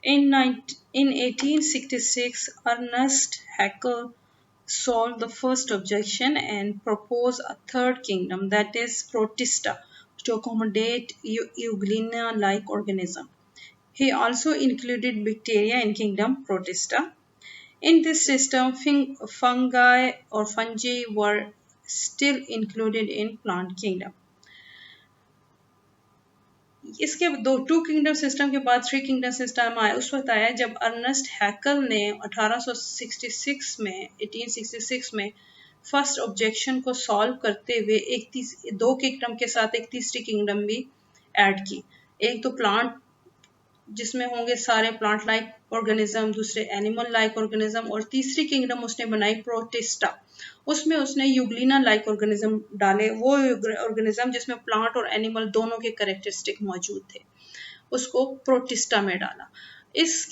In 1866, Ernest Haeckel solved the first objection and proposed a third kingdom, that is Protista, to accommodate Euglena-like organism. He also included bacteria in kingdom Protista. In this system, fungi or fungi were still included in plant kingdom. इसके दो to kingdom system के बाद three kingdom system आया उस वक्त आया जब Ernest हैकल ने 1866 में 1866 में फर्स्ट ऑब्जेक्शन को सॉल्व करते हुए दो किंगडम के साथ एक तीसरी किंगडम भी ऐड की। एक तो प्लांट जिसमें होंगे सारे प्लांट लाइक ऑर्गेनिज्म, दूसरे एनिमल लाइक ऑर्गेनिज्म, और तीसरी किंगडम उसने बनाई प्रोटिस्टा। उसमें उसने यूग्लिना लाइक ऑर्गेनिज्म डाले, वो ऑर्गेनिज्म जिसमें प्लांट और एनिमल दोनों के कैरेक्टरिस्टिक मौजूद थे, उसको प्रोटिस्टा में डाला। इस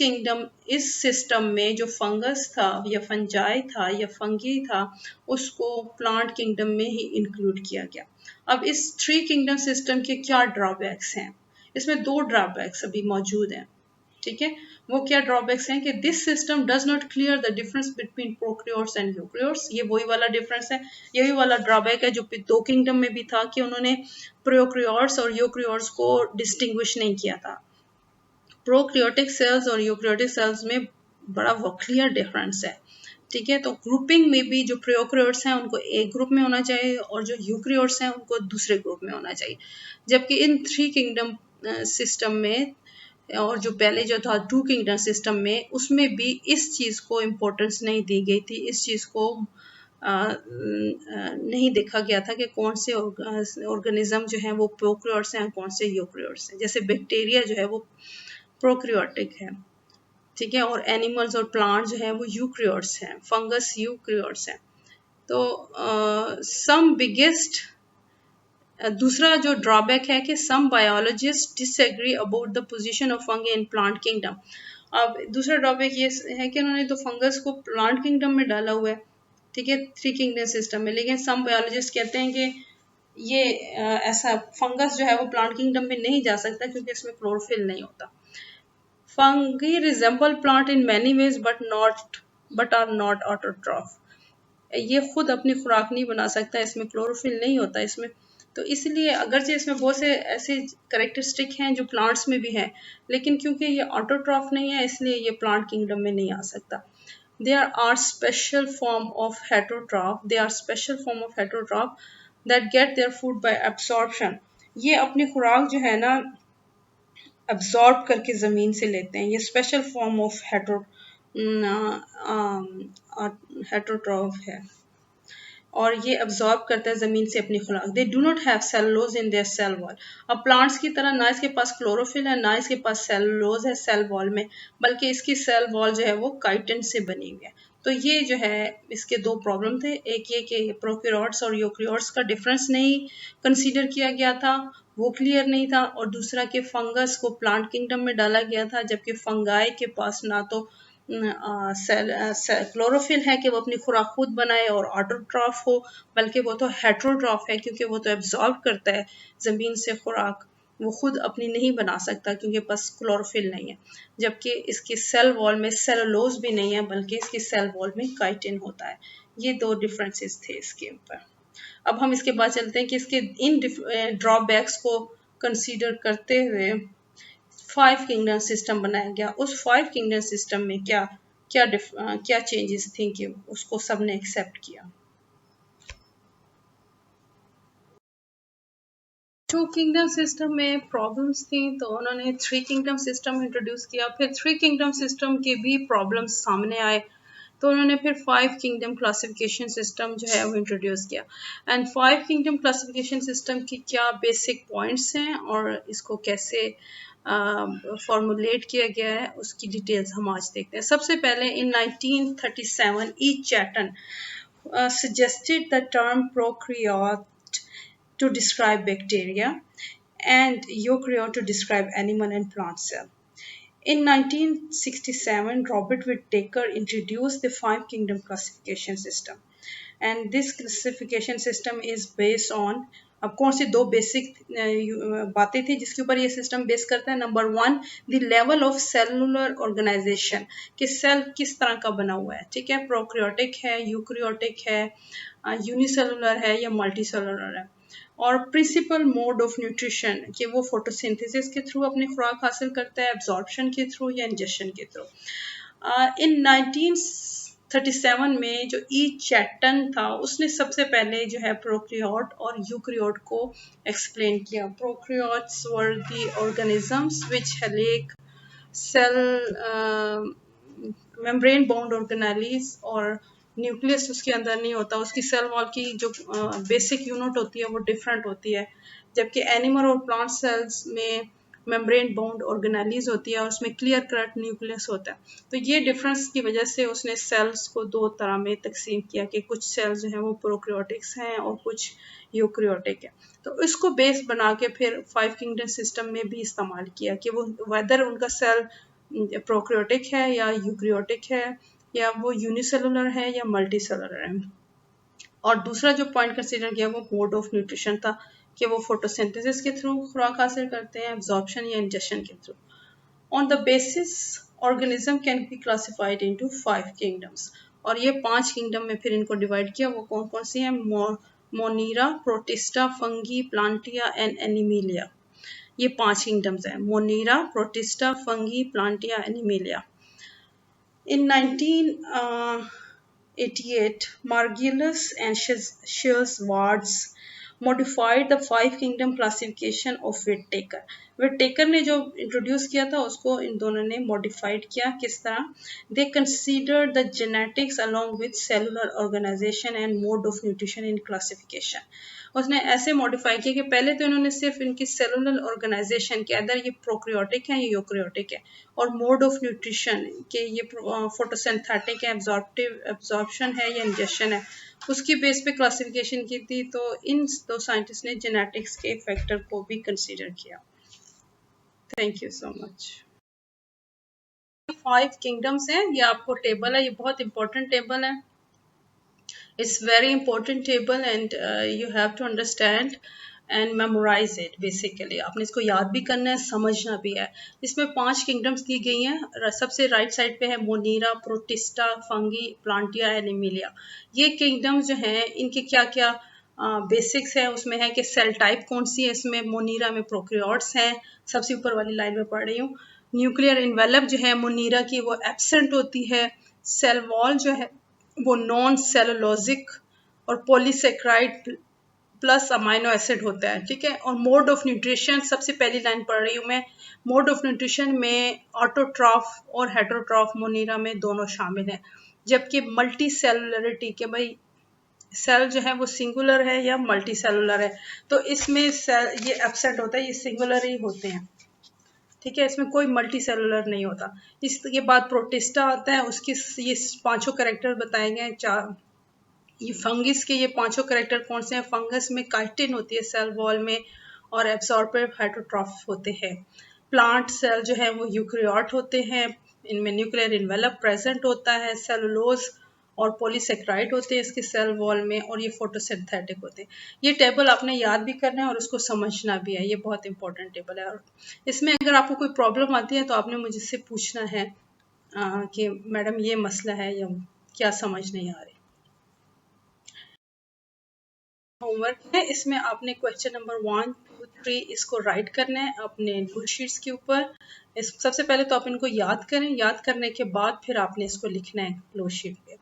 सिस्टम में जो फंगस था या फंजाई था या फंगी था उसको प्लांट किंगडम में ही इंक्लूड किया गया। अब इस थ्री किंगडम सिस्टम के क्या ड्रॉबैक्स हैं? इसमें दो ड्रॉबैक्स अभी मौजूद हैं, ठीक है। वो क्या ड्रॉबैक्स हैं कि this system does not clear the difference between prokaryotes and eukaryotes. ये वही वाला डिफरेंस है, यही वाला ड्रॉबैक है जो दो किंगडम में भी था कि उन्होंने प्रोक्रियोट्स और यूक्रियोट्स को डिस्टिंग्विश नहीं किया था। प्रोक्रियोटिक सेल्स और यूक्रियोटिक सेल्स में बड़ा क्लियर डिफरेंस है, ठीक है। तो ग्रुपिंग में भी जो प्रोक्रियोट्स हैं उनको एक ग्रुप में होना चाहिए और जो यूक्रियोट्स हैं उनको दूसरे ग्रुप में होना चाहिए। जबकि इन थ्री किंगडम सिस्टम में और जो पहले जो था टू किंगडम सिस्टम में उसमें भी इस चीज़ को इम्पोर्टेंस नहीं दी गई थी, इस चीज़ को नहीं देखा गया था कि कौन से ऑर्गेनिज्म जो हैं वो प्रोक्रियोट्स हैं, कौन से यूक्रियोट्स हैं। जैसे बैक्टीरिया जो है वो प्रोक्रियोटिक है, ठीक है, और एनिमल्स और प्लांट जो है वो यूक्रियोट्स हैं, फंगस यूक्रियोट्स हैं। तो सम बिगेस्ट दूसरा जो ड्रॉबैक है कि some biologists disagree about the position of fungi in plant kingdom. अब दूसरा ड्रॉबैक ये है कि उन्होंने तो फंगस को प्लांट किंगडम में डाला हुआ है, ठीक है, थ्री किंगडम सिस्टम में, लेकिन सम बायोलॉजिस्ट कहते हैं कि ये ऐसा फंगस जो है वो प्लांट किंगडम में नहीं जा सकता क्योंकि इसमें क्लोरोफिल नहीं होता। Fungi resemble plant in many ways but are not autotroph. ये खुद अपनी खुराक नहीं बना सकता, इसमें क्लोरोफिल नहीं होता इसमें, तो इसलिए अगरचे इसमें बहुत से ऐसे करेक्टरिस्टिक हैं जो प्लांट्स में भी हैं, लेकिन क्योंकि ये ऑटोट्रॉफ नहीं है इसलिए ये प्लांट किंगडम में नहीं आ सकता। There are special form of heterotroph. They are special form of heterotroph that get their food by absorption. ये अपनी खुराक जो है ना एब्जॉर्ब करके ज़मीन से लेते हैं, ये स्पेशल फॉर्म ऑफ हेटरोट्रॉफ है और ये अब्जॉर्ब करता है ज़मीन से अपनी खुराक। They do not have cellulose in their cell wall. अब प्लांट्स की तरह ना इसके पास क्लोरोफिल है ना इसके पास सेलुलोज है सेल वॉल में, बल्कि इसकी सेल वॉल जो है वो काइटिन से बनी हुई है। तो ये जो है इसके दो प्रॉब्लम थे, एक ये कि प्रोकैरियोट्स और यूकैरियोट्स का डिफरेंस नहीं कंसीडर किया गया था, वो क्लियर नहीं था, और दूसरा कि फंगस को प्लांट किंगडम में डाला गया था जबकि फंगाई के पास ना तो क्लोरोफिल है कि वो अपनी खुराक खुद बनाए और ऑटोट्रॉफ हो, बल्कि वो तो हेट्रोट्रॉफ है क्योंकि वो तो एब्जॉर्ब करता है ज़मीन से खुराक, वो खुद अपनी नहीं बना सकता क्योंकि बस क्लोरोफिल नहीं है। जबकि इसकी सेल वॉल में सेलुलोज भी नहीं है बल्कि इसकी सेल वॉल में काइटिन होता है। ये दो डिफरेंसेस थे इसके ऊपर। अब हम इसके बाद चलते हैं कि इसके इन ड्रॉबैक्स को कंसीडर करते हुए फाइव किंगडम सिस्टम बनाया गया। उस फाइव किंगडम सिस्टम में क्या क्या क्या चेंजेस थी कि उसको सबने एक्सेप्ट किया। टू किंगडम सिस्टम में प्रॉब्लम्स थी तो उन्होंने थ्री किंगडम सिस्टम इंट्रोड्यूस किया, फिर थ्री किंगडम सिस्टम के भी प्रॉब्लम्स सामने आए तो उन्होंने फिर फाइव किंगडम क्लासिफिकेशन सिस्टम जो है वो इंट्रोड्यूस किया। And five kingdom classification system की क्या बेसिक पॉइंट्स हैं और इसको कैसे फॉर्मुलेट किया गया है उसकी डिटेल्स हम आज देखते हैं। सबसे पहले इन 1937 ई चैटन suggested the term prokaryote to describe bacteria and eukaryote to describe animal and plant cell. In 1967, Robert Whittaker introduced the five kingdom classification system, and this classification system is based on अब कौन सी दो basic बातें थी जिसके ऊपर ये system base करता है? Number 1, the level of cellular organization, कि सेल किस तरह का बना हुआ है, ठीक है, प्रोक्रियोटिक है, यूक्रियोटिक है, यूनिसेलुलर है या मल्टीसेलुलर है। और प्रिंसिपल मोड ऑफ न्यूट्रिशन, कि वो फोटोसिंथेसिस के थ्रू अपनी खुराक हासिल करता है, एब्जॉर्प्शन के थ्रू या इंजेक्शन के थ्रू। इन 1937 में जो ई चैटन था उसने सबसे पहले जो है प्रोक्रियोट और यूक्रियोट को एक्सप्लेन किया। Prokaryotes were the organisms which lack cell membrane bound organelles, और न्यूक्लियस उसके अंदर नहीं होता, उसकी सेल वॉल की जो बेसिक यूनिट होती है वो डिफरेंट होती है, जबकि एनिमल और प्लांट सेल्स में मेम्ब्रेन बाउंड ऑर्गेनेलीज होती है और उसमें क्लियर कट न्यूक्लियस होता है। तो ये डिफरेंस की वजह से उसने सेल्स को दो तरह में तकसीम किया कि कुछ सेल्स जो हैं वो प्रोक्रियोटिक्स हैं और कुछ यूक्रियोटिक है। तो इसको बेस बना के फिर 5 किंगडम सिस्टम में भी इस्तेमाल किया कि वो वेदर उनका सेल प्रोक्रियोटिक है या यूक्रियोटिक है, या वो यूनिसेलुलर है या मल्टीसेलुलर है। और दूसरा जो पॉइंट कंसीडर किया वो मोड ऑफ न्यूट्रिशन था, कि वो फोटोसिंथेसिस के थ्रू खुराक हासिल करते हैं, एब्जॉर्प्शन या इंजेक्शन के through. On the basis organism can be classified into 5 kingdoms, और ये 5 किंगडम में फिर इनको डिवाइड किया। वो कौन कौन सी हैं? Monera, Protista, fungi, Plantae and Animalia. ये 5 किंगडम्स हैं, Monera, Protista, fungi, Plantae, Animalia. In 1988, Margulis and Schwartz modified the 5 kingdom classification of Whittaker. Whittaker ने जो इंट्रोड्यूस किया था उसको इन दोनों ने मॉडिफाइड किया। किस तरह? They considered the genetics along with cellular organization and mode of nutrition in classification. उसने ऐसे मॉडिफाई किया कि पहले तो इन्होंने सिर्फ इनकी सेलुलर ऑर्गेनाइजेशन के अंदर ये प्रोक्रियोटिक है या यूक्रियोटिक है, और मोड ऑफ न्यूट्रिशन के ये फोटोसिंथेटिक है, एब्जॉर्प्शन है या इंजेक्शन है, उसकी बेस पे क्लासिफिकेशन की थी। तो इन दो साइंटिस्ट ने जेनेटिक्स के फैक्टर को भी कंसीडर किया। Thank you so much. 5 kingdoms हैं, ये आपको टेबल है, ये बहुत इंपॉर्टेंट टेबल है। It's very important table and you have to understand and memorize it basically. आपने इसको याद भी करना है, समझना भी है। इसमें 5 किंगडम्स दी गई हैं। सबसे राइट साइड पे है मोनीरा, प्रोटिस्टा, फंगी, प्लांटिया, एनिमिलिया। ये किंगडम्स जो हैं इनके क्या क्या बेसिक्स है उसमें है कि सेल टाइप कौन सी है। इसमें मोनीरा में प्रोक्रियोट्स हैं, सबसे ऊपर वाली लाइन में पढ़ रही हूँ। न्यूक्लियर इन्वेलप जो है मोनीरा की वो एब्सेंट होती है। सेल वॉल जो है वो नॉन सेलुलोजिक और पॉलीसेक्राइड प्लस अमाइनो एसिड होता है, ठीक है। और मोड ऑफ न्यूट्रिशन, सबसे पहली लाइन पढ़ रही हूँ मैं। मोड ऑफ न्यूट्रिशन में ऑटोट्रॉफ और हेटरोट्रॉफ मोनीरा में दोनों शामिल हैं, जबकि मल्टी सेलुलरिटी के भाई सेल जो है वो सिंगुलर है या मल्टी सेलुलर है, तो इसमें सेल ये एब्सेंट होता है, ये सिंगुलर ही होते हैं, ठीक है। इसमें कोई मल्टी सेलुलर नहीं होता। इसके बाद प्रोटिस्टा आता है, उसकी ये 5 कैरेक्टर बताए गए हैं। 4 ये फंगिस के ये 5 कैरेक्टर कौन से हैं? फंगस में काइटिन होती है सेल वॉल में, और एब्सॉर्बिव हेटरोट्रॉफ होते हैं। प्लांट सेल जो है वो यूक्रियोट होते हैं, इनमें न्यूक्लियर इन्वेलप प्रेजेंट होता है, सेलुलोज और पॉलीसेक्राइड होते हैं इसके सेल वॉल में, और ये फोटोसिंथेटिक होते हैं। ये टेबल आपने याद भी करना है और उसको समझना भी है, ये बहुत इंपॉर्टेंट टेबल है। और इसमें अगर आपको कोई प्रॉब्लम आती है तो आपने मुझसे पूछना है कि मैडम ये मसला है या क्या समझ नहीं आ रही। होमवर्क है, इसमें आपने क्वेश्चन नंबर 1, 2, 3 इसको राइट करना है अपने रूल शीट्स के ऊपर। इस सबसे पहले तो आप इनको याद करें, याद करने के बाद फिर आपने इसको लिखना है फ्लो शीट पे।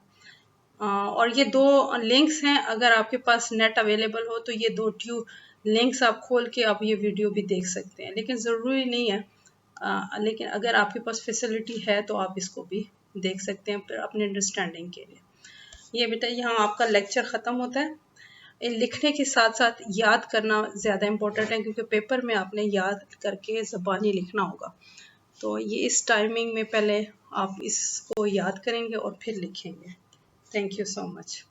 और ये 2 लिंक्स हैं, अगर आपके पास नेट अवेलेबल हो तो ये 2 लिंक्स आप खोल के आप ये वीडियो भी देख सकते हैं, लेकिन ज़रूरी नहीं है। लेकिन अगर आपके पास फैसिलिटी है तो आप इसको भी देख सकते हैं फिर अपने अंडरस्टैंडिंग के लिए। ये बेटा यहाँ आपका लेक्चर ख़त्म होता है। लिखने के साथ साथ याद करना ज़्यादा इम्पोर्टेंट है, क्योंकि पेपर में आपने याद करके ज़बानी लिखना होगा। तो ये इस टाइमिंग में पहले आप इसको याद करेंगे और फिर लिखेंगे। Thank you so much.